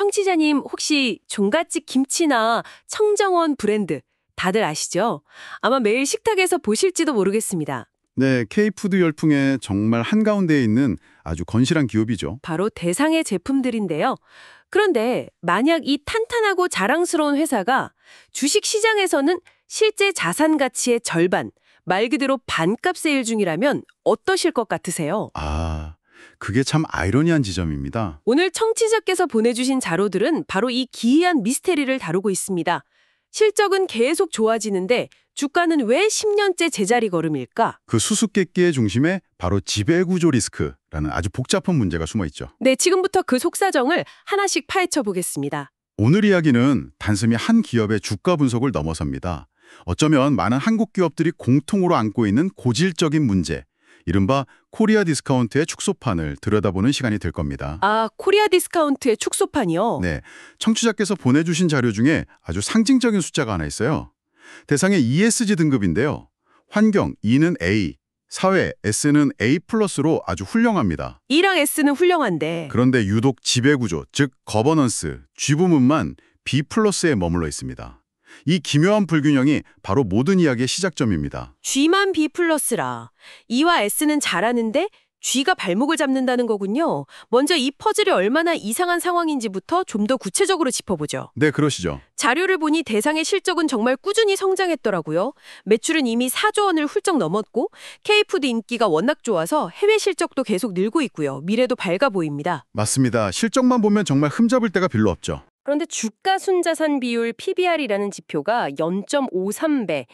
청취자님 혹시 종갓집 김치나 청정원 브랜드 다들 아시죠? 아마 매일 식탁에서 보실지도 모르겠습니다. 네, K푸드 열풍의 정말 한가운데에 있는 아주 건실한 기업이죠. 바로 대상의 제품들인데요. 그런데 만약 이 탄탄하고 자랑스러운 회사가 주식 시장에서는 실제 자산 가치의 절반, 말 그대로 반값 세일 중이라면 어떠실 것 같으세요? 그게 참 아이러니한 지점입니다. 오늘 청취자께서 보내주신 자료들은 바로 이 기이한 미스테리를 다루고 있습니다. 실적은 계속 좋아지는데 주가는 왜 10년째 제자리 걸음일까? 그 수수께끼의 중심에 바로 지배구조 리스크라는 아주 복잡한 문제가 숨어 있죠. 네, 지금부터 그 속사정을 하나씩 파헤쳐 보겠습니다. 오늘 이야기는 단순히 한 기업의 주가 분석을 넘어섭니다. 어쩌면 많은 한국 기업들이 공통으로 안고 있는 고질적인 문제, 이른바 코리아 디스카운트의 축소판을 들여다보는 시간이 될 겁니다. 코리아 디스카운트의 축소판이요? 네, 청취자께서 보내주신 자료 중에 아주 상징적인 숫자가 하나 있어요. 대상의 ESG 등급인데요. 환경, E는 A, 사회, S는 A+로 아주 훌륭합니다. E랑 S는 훌륭한데 그런데 유독 지배구조, 즉 거버넌스, G 부문만 B+에 머물러 있습니다. 이 기묘한 불균형이 바로 모든 이야기의 시작점입니다. G만 B+라. E와 S는 잘하는데 G가 발목을 잡는다는 거군요. 먼저 이 퍼즐이 얼마나 이상한 상황인지부터 좀 더 구체적으로 짚어보죠. 네, 그러시죠. 자료를 보니 대상의 실적은 정말 꾸준히 성장했더라고요. 매출은 이미 4조 원을 훌쩍 넘었고 K푸드 인기가 워낙 좋아서 해외 실적도 계속 늘고 있고요. 미래도 밝아 보입니다. 맞습니다. 실적만 보면 정말 흠잡을 데가 별로 없죠. 그런데 주가 순자산 비율 PBR이라는 지표가 0.53배.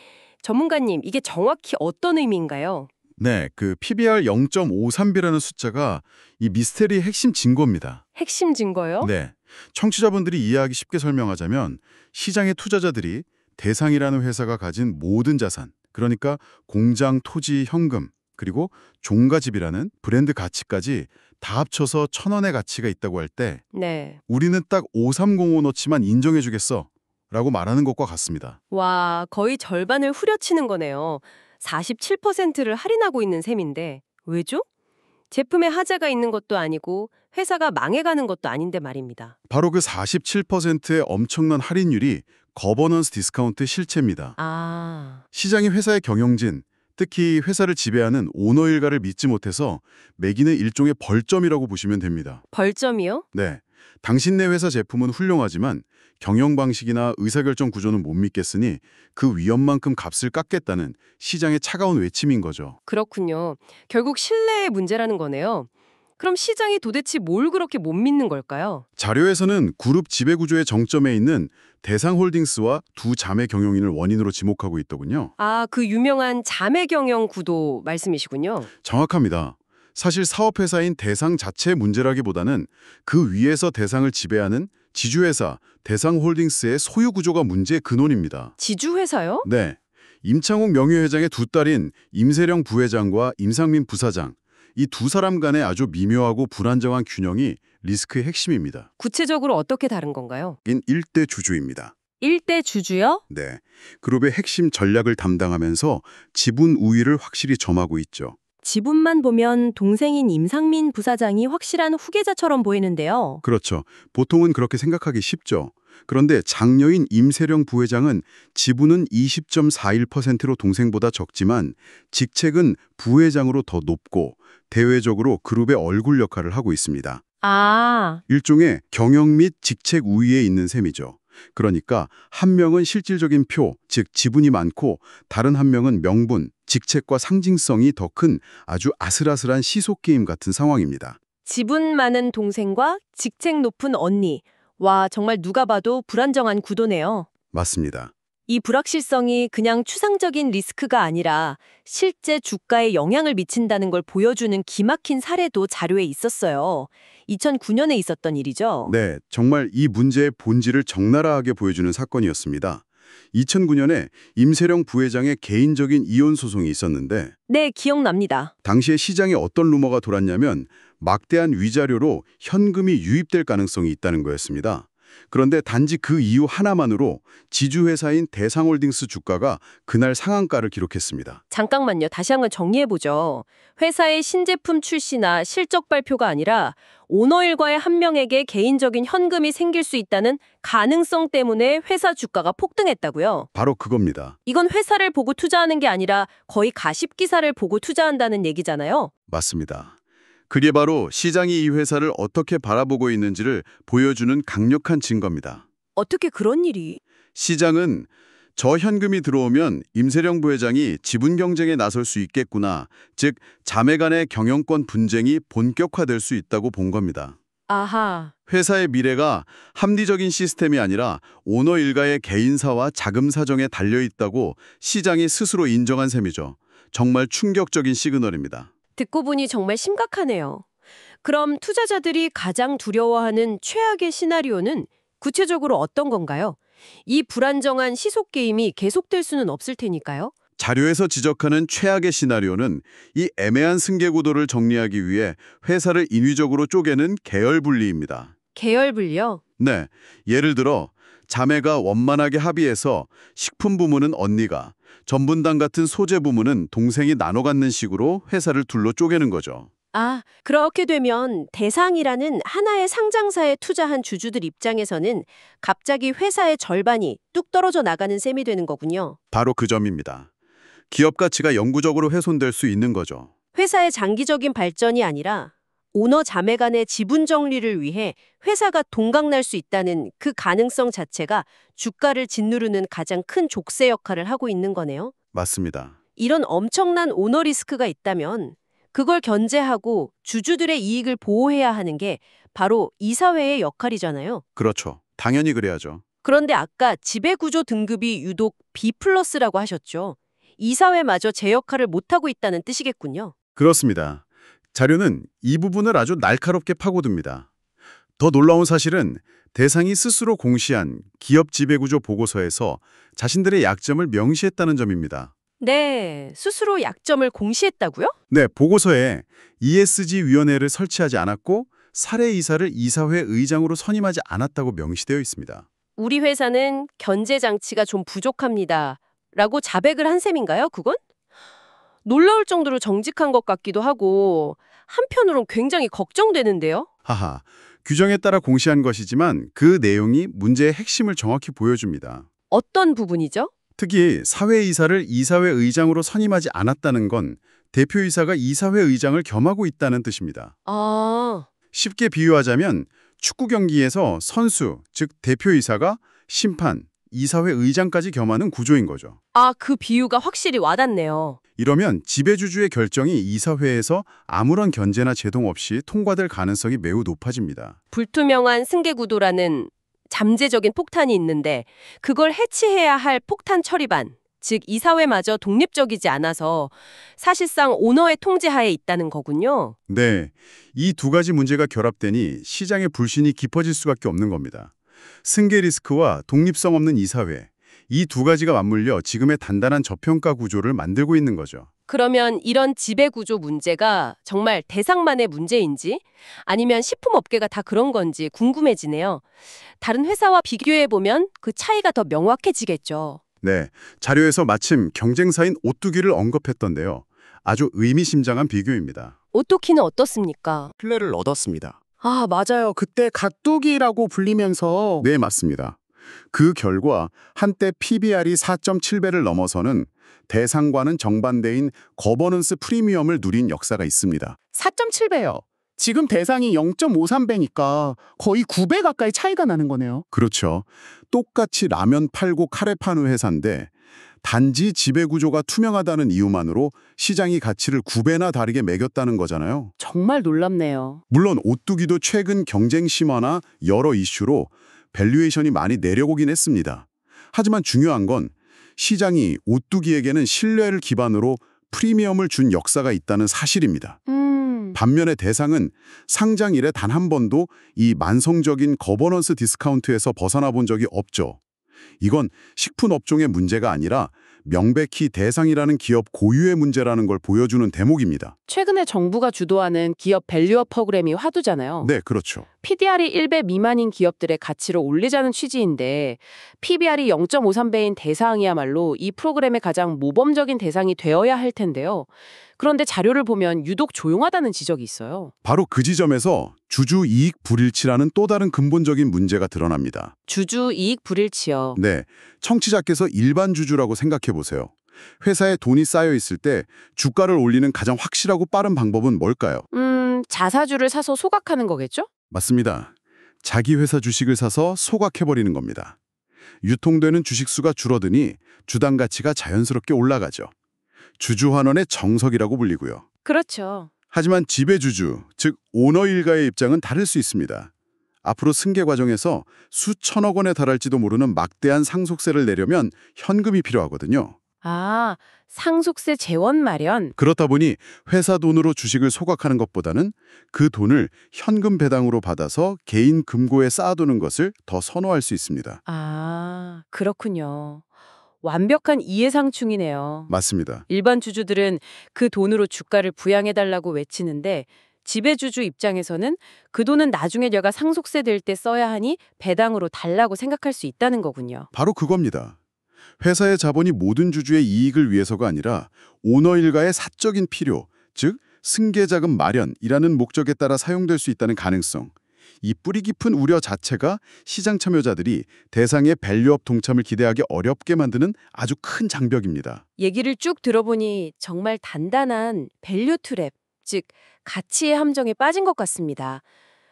전문가님, 이게 정확히 어떤 의미인가요? 네, 그 PBR 0.53배라는 숫자가 이 미스테리의 핵심 증거입니다. 핵심 증거요? 네, 청취자분들이 이해하기 쉽게 설명하자면 시장의 투자자들이 대상이라는 회사가 가진 모든 자산, 그러니까 공장, 토지, 현금, 그리고 종가집이라는 브랜드 가치까지 다 합쳐서 1,000원의 가치가 있다고 할 때 네. 우리는 딱 5305어치만 인정해주겠어 라고 말하는 것과 같습니다. 와, 거의 절반을 후려치는 거네요. 47%를 할인하고 있는 셈인데 왜죠? 제품에 하자가 있는 것도 아니고 회사가 망해가는 것도 아닌데 말입니다. 바로 그 47%의 엄청난 할인율이 거버넌스 디스카운트 실체입니다. 시장이 회사의 경영진, 특히 회사를 지배하는 오너 일가를 믿지 못해서 매기는 일종의 벌점이라고 보시면 됩니다. 벌점이요? 네, 당신네 회사 제품은 훌륭하지만 경영 방식이나 의사결정 구조는 못 믿겠으니 그 위험만큼 값을 깎겠다는 시장의 차가운 외침인 거죠. 그렇군요. 결국 신뢰의 문제라는 거네요. 그럼 시장이 도대체 뭘 그렇게 못 믿는 걸까요? 자료에서는 그룹 지배구조의 정점에 있는 대상홀딩스와 두 자매 경영인을 원인으로 지목하고 있더군요. 그 유명한 자매 경영 구도 말씀이시군요. 정확합니다. 사실 사업회사인 대상 자체의 문제라기보다는 그 위에서 대상을 지배하는 지주회사 대상홀딩스의 소유구조가 문제의 근원입니다. 지주회사요? 네, 임창욱 명예회장의 두 딸인 임세령 부회장과 임상민 부사장, 이 두 사람 간의 아주 미묘하고 불안정한 균형이 리스크의 핵심입니다. 구체적으로 어떻게 다른 건가요? 인 일대 주주입니다. 일대 주주요? 네, 그룹의 핵심 전략을 담당하면서 지분 우위를 확실히 점하고 있죠. 지분만 보면 동생인 임상민 부사장이 확실한 후계자처럼 보이는데요. 그렇죠. 보통은 그렇게 생각하기 쉽죠. 그런데 장녀인 임세령 부회장은 지분은 20.41%로 동생보다 적지만 직책은 부회장으로 더 높고 대외적으로 그룹의 얼굴 역할을 하고 있습니다. 일종의 경영 및 직책 우위에 있는 셈이죠. 그러니까 한 명은 실질적인 표, 즉 지분이 많고 다른 한 명은 명분, 직책과 상징성이 더 큰 아주 아슬아슬한 시소게임 같은 상황입니다. 지분 많은 동생과 직책 높은 언니. 와, 정말 누가 봐도 불안정한 구도네요. 맞습니다. 이 불확실성이 그냥 추상적인 리스크가 아니라 실제 주가에 영향을 미친다는 걸 보여주는 기막힌 사례도 자료에 있었어요. 2009년에 있었던 일이죠. 네, 정말 이 문제의 본질을 적나라하게 보여주는 사건이었습니다. 2009년에 임세령 부회장의 개인적인 이혼 소송이 있었는데 네, 기억납니다. 당시에 시장에 어떤 루머가 돌았냐면 막대한 위자료로 현금이 유입될 가능성이 있다는 거였습니다. 그런데 단지 그 이유 하나만으로 지주회사인 대상홀딩스 주가가 그날 상한가를 기록했습니다. 잠깐만요. 다시 한번 정리해보죠. 회사의 신제품 출시나 실적 발표가 아니라 오너 일가의 한 명에게 개인적인 현금이 생길 수 있다는 가능성 때문에 회사 주가가 폭등했다고요. 바로 그겁니다. 이건 회사를 보고 투자하는 게 아니라 거의 가십기사를 보고 투자한다는 얘기잖아요. 맞습니다. 그게 바로 시장이 이 회사를 어떻게 바라보고 있는지를 보여주는 강력한 증거입니다. 어떻게 그런 일이? 시장은 저 현금이 들어오면 임세령 부회장이 지분 경쟁에 나설 수 있겠구나, 즉 자매 간의 경영권 분쟁이 본격화될 수 있다고 본 겁니다. 아하. 회사의 미래가 합리적인 시스템이 아니라 오너 일가의 개인사와 자금 사정에 달려있다고 시장이 스스로 인정한 셈이죠. 정말 충격적인 시그널입니다. 듣고 보니 정말 심각하네요. 그럼 투자자들이 가장 두려워하는 최악의 시나리오는 구체적으로 어떤 건가요? 이 불안정한 시속 게임이 계속될 수는 없을 테니까요. 자료에서 지적하는 최악의 시나리오는 이 애매한 승계 구도를 정리하기 위해 회사를 인위적으로 쪼개는 계열 분리입니다. 계열 분리요? 네, 예를 들어 자매가 원만하게 합의해서 식품 부문은 언니가, 전분당 같은 소재 부문은 동생이 나눠 갖는 식으로 회사를 둘로 쪼개는 거죠. 아, 그렇게 되면 대상이라는 하나의 상장사에 투자한 주주들 입장에서는 갑자기 회사의 절반이 뚝 떨어져 나가는 셈이 되는 거군요. 바로 그 점입니다. 기업 가치가 영구적으로 훼손될 수 있는 거죠. 회사의 장기적인 발전이 아니라 오너 자매 간의 지분 정리를 위해 회사가 동강날 수 있다는 그 가능성 자체가 주가를 짓누르는 가장 큰 족쇄 역할을 하고 있는 거네요. 맞습니다. 이런 엄청난 오너 리스크가 있다면 그걸 견제하고 주주들의 이익을 보호해야 하는 게 바로 이사회의 역할이잖아요. 그렇죠. 당연히 그래야죠. 그런데 아까 지배구조 등급이 유독 B+라고 하셨죠. 이사회마저 제 역할을 못하고 있다는 뜻이겠군요. 그렇습니다. 자료는 이 부분을 아주 날카롭게 파고듭니다. 더 놀라운 사실은 대상이 스스로 공시한 기업 지배구조 보고서에서 자신들의 약점을 명시했다는 점입니다. 네, 스스로 약점을 공시했다고요? 네, 보고서에 ESG위원회를 설치하지 않았고 사례이사를 이사회 의장으로 선임하지 않았다고 명시되어 있습니다. 우리 회사는 견제 장치가 좀 부족합니다. 라고 자백을 한 셈인가요, 그건? 놀라울 정도로 정직한 것 같기도 하고 한편으론 굉장히 걱정되는데요. 하하, 규정에 따라 공시한 것이지만 그 내용이 문제의 핵심을 정확히 보여줍니다. 어떤 부분이죠? 특히 사회이사를 이사회 의장으로 선임하지 않았다는 건 대표이사가 이사회 의장을 겸하고 있다는 뜻입니다. 아, 쉽게 비유하자면 축구 경기에서 선수, 즉 대표이사가 심판, 이사회 의장까지 겸하는 구조인 거죠. 그 비유가 확실히 와닿네요. 이러면 지배주주의 결정이 이사회에서 아무런 견제나 제동 없이 통과될 가능성이 매우 높아집니다. 불투명한 승계구도라는 잠재적인 폭탄이 있는데 그걸 해치해야 할 폭탄 처리반, 즉 이사회마저 독립적이지 않아서 사실상 오너의 통제하에 있다는 거군요. 네, 이 두 가지 문제가 결합되니 시장의 불신이 깊어질 수밖에 없는 겁니다. 승계 리스크와 독립성 없는 이사회, 이 두 가지가 맞물려 지금의 단단한 저평가 구조를 만들고 있는 거죠. 그러면 이런 지배구조 문제가 정말 대상만의 문제인지 아니면 식품업계가 다 그런 건지 궁금해지네요. 다른 회사와 비교해보면 그 차이가 더 명확해지겠죠. 네, 자료에서 마침 경쟁사인 오뚜기를 언급했던데요. 아주 의미심장한 비교입니다. 오토키는 어떻습니까? 신뢰를 얻었습니다. 아, 맞아요. 그때 갓뚝이라고 불리면서 네, 맞습니다. 그 결과 한때 PBR이 4.7배를 넘어서는 대상과는 정반대인 거버넌스 프리미엄을 누린 역사가 있습니다. 4.7배요. 지금 대상이 0.53배니까 거의 9배 가까이 차이가 나는 거네요. 그렇죠. 똑같이 라면 팔고 카레 파는 회사인데 단지 지배구조가 투명하다는 이유만으로 시장이 가치를 9배나 다르게 매겼다는 거잖아요. 정말 놀랍네요. 물론 오뚜기도 최근 경쟁 심화나 여러 이슈로 밸류에이션이 많이 내려오긴 했습니다. 하지만 중요한 건 시장이 오뚜기에게는 신뢰를 기반으로 프리미엄을 준 역사가 있다는 사실입니다. 반면에 대상은 상장 이래 단 한 번도 이 만성적인 거버넌스 디스카운트에서 벗어나 본 적이 없죠. 이건 식품업종의 문제가 아니라 명백히 대상이라는 기업 고유의 문제라는 걸 보여주는 대목입니다. 최근에 정부가 주도하는 기업 밸류업 프로그램이 화두잖아요. 네, 그렇죠. PDR이 1배 미만인 기업들의 가치를 올리자는 취지인데 PBR이 0.53배인 대상이야말로 이 프로그램의 가장 모범적인 대상이 되어야 할 텐데요. 그런데 자료를 보면 유독 조용하다는 지적이 있어요. 바로 그 지점에서 주주 이익 불일치라는 또 다른 근본적인 문제가 드러납니다. 주주 이익 불일치요. 네, 청취자께서 일반 주주라고 생각해 보세요. 회사에 돈이 쌓여 있을 때 주가를 올리는 가장 확실하고 빠른 방법은 뭘까요? 자사주를 사서 소각하는 거겠죠? 맞습니다. 자기 회사 주식을 사서 소각해버리는 겁니다. 유통되는 주식 수가 줄어드니 주당 가치가 자연스럽게 올라가죠. 주주환원의 정석이라고 불리고요. 그렇죠. 하지만 지배주주, 즉 오너 일가의 입장은 다를 수 있습니다. 앞으로 승계 과정에서 수천억 원에 달할지도 모르는 막대한 상속세를 내려면 현금이 필요하거든요. 아, 상속세 재원 마련. 그렇다 보니 회사 돈으로 주식을 소각하는 것보다는 그 돈을 현금 배당으로 받아서 개인 금고에 쌓아두는 것을 더 선호할 수 있습니다. 아, 그렇군요. 완벽한 이해상충이네요. 맞습니다. 일반 주주들은 그 돈으로 주가를 부양해달라고 외치는데 지배주주 입장에서는 그 돈은 나중에 내가 상속세 될 때 써야 하니 배당으로 달라고 생각할 수 있다는 거군요. 바로 그겁니다. 회사의 자본이 모든 주주의 이익을 위해서가 아니라 오너 일가의 사적인 필요, 즉 승계자금 마련이라는 목적에 따라 사용될 수 있다는 가능성. 이 뿌리 깊은 우려 자체가 시장 참여자들이 대상의 밸류업 동참을 기대하기 어렵게 만드는 아주 큰 장벽입니다. 얘기를 쭉 들어보니 정말 단단한 밸류 트랩, 즉 가치의 함정에 빠진 것 같습니다.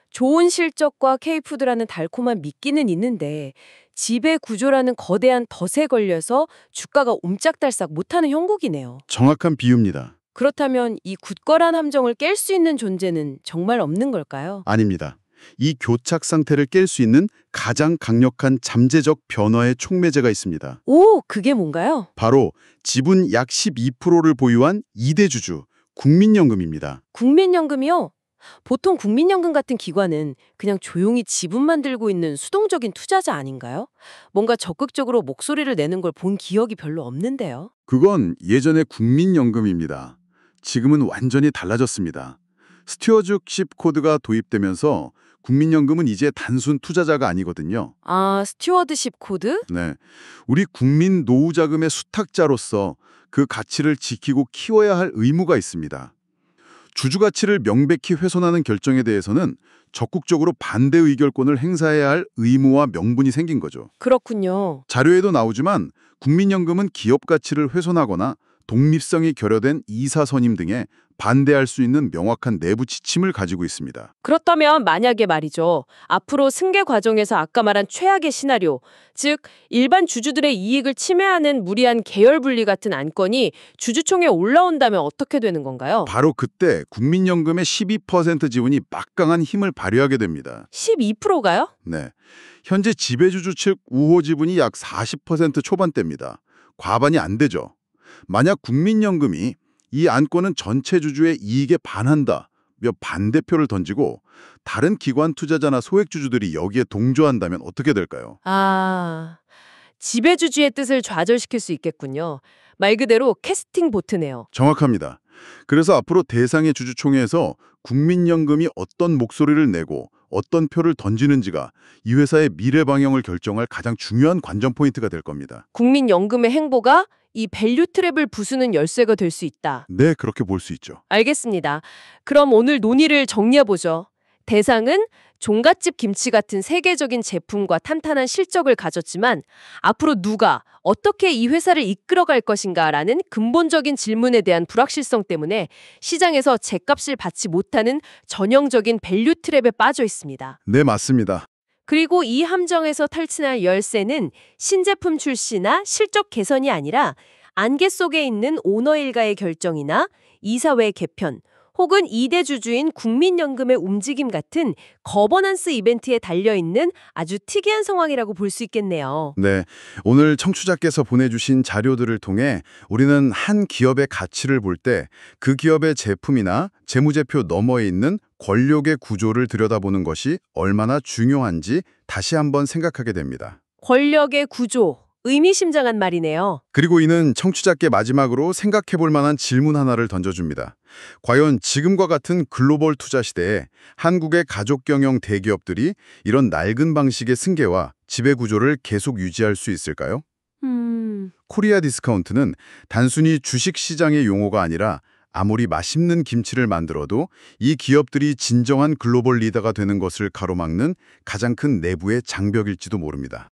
좋은 실적과 K푸드라는 달콤한 미끼는 있는데 지배 구조라는 거대한 덫에 걸려서 주가가 옴짝달싹 못하는 형국이네요. 정확한 비유입니다. 그렇다면 이 굳건한 함정을 깰 수 있는 존재는 정말 없는 걸까요? 아닙니다. 이 교착 상태를 깰 수 있는 가장 강력한 잠재적 변화의 촉매제가 있습니다. 오, 그게 뭔가요? 바로 지분 약 12%를 보유한 2대 주주, 국민연금입니다. 국민연금이요? 보통 국민연금 같은 기관은 그냥 조용히 지분만 들고 있는 수동적인 투자자 아닌가요? 뭔가 적극적으로 목소리를 내는 걸 본 기억이 별로 없는데요. 그건 예전의 국민연금입니다. 지금은 완전히 달라졌습니다. 스튜어드십 코드가 도입되면서 국민연금은 이제 단순 투자자가 아니거든요. 아, 스튜어드십 코드? 네, 우리 국민 노후자금의 수탁자로서 그 가치를 지키고 키워야 할 의무가 있습니다. 주주 가치를 명백히 훼손하는 결정에 대해서는 적극적으로 반대 의결권을 행사해야 할 의무와 명분이 생긴 거죠. 그렇군요. 자료에도 나오지만 국민연금은 기업 가치를 훼손하거나 독립성이 결여된 이사 선임 등에 반대할 수 있는 명확한 내부 지침을 가지고 있습니다. 그렇다면 만약에 말이죠. 앞으로 승계 과정에서 아까 말한 최악의 시나리오, 즉 일반 주주들의 이익을 침해하는 무리한 계열 분리 같은 안건이 주주총회에 올라온다면 어떻게 되는 건가요? 바로 그때 국민연금의 12% 지분이 막강한 힘을 발휘하게 됩니다. 12%가요? 네, 현재 지배주주 측 우호 지분이 약 40% 초반대입니다. 과반이 안 되죠. 만약 국민연금이 이 안건은 전체 주주의 이익에 반한다 며 반대표를 던지고 다른 기관 투자자나 소액주주들이 여기에 동조한다면 어떻게 될까요? 아, 지배주주의 뜻을 좌절시킬 수 있겠군요. 말 그대로 캐스팅 보트네요. 정확합니다. 그래서 앞으로 대상의 주주총회에서 국민연금이 어떤 목소리를 내고 어떤 표를 던지는지가 이 회사의 미래 방향을 결정할 가장 중요한 관전 포인트가 될 겁니다. 국민연금의 행보가 이 밸류 트랩을 부수는 열쇠가 될 수 있다. 네, 그렇게 볼 수 있죠. 알겠습니다. 그럼 오늘 논의를 정리해보죠. 대상은 종갓집 김치 같은 세계적인 제품과 탄탄한 실적을 가졌지만 앞으로 누가 어떻게 이 회사를 이끌어갈 것인가라는 근본적인 질문에 대한 불확실성 때문에 시장에서 제값을 받지 못하는 전형적인 밸류 트랩에 빠져 있습니다. 네, 맞습니다. 그리고 이 함정에서 탈출할 열쇠는 신제품 출시나 실적 개선이 아니라 안개 속에 있는 오너 일가의 결정이나 이사회 개편 혹은 2대 주주인 국민연금의 움직임 같은 거버넌스 이벤트에 달려있는 아주 특이한 상황이라고 볼 수 있겠네요. 네, 오늘 청취자께서 보내주신 자료들을 통해 우리는 한 기업의 가치를 볼 때 그 기업의 제품이나 재무제표 너머에 있는 권력의 구조를 들여다보는 것이 얼마나 중요한지 다시 한번 생각하게 됩니다. 권력의 구조, 의미심장한 말이네요. 그리고 이는 청취자께 마지막으로 생각해 볼 만한 질문 하나를 던져줍니다. 과연 지금과 같은 글로벌 투자 시대에 한국의 가족 경영 대기업들이 이런 낡은 방식의 승계와 지배 구조를 계속 유지할 수 있을까요? 코리아 디스카운트는 단순히 주식 시장의 용어가 아니라 아무리 맛있는 김치를 만들어도 이 기업들이 진정한 글로벌 리더가 되는 것을 가로막는 가장 큰 내부의 장벽일지도 모릅니다.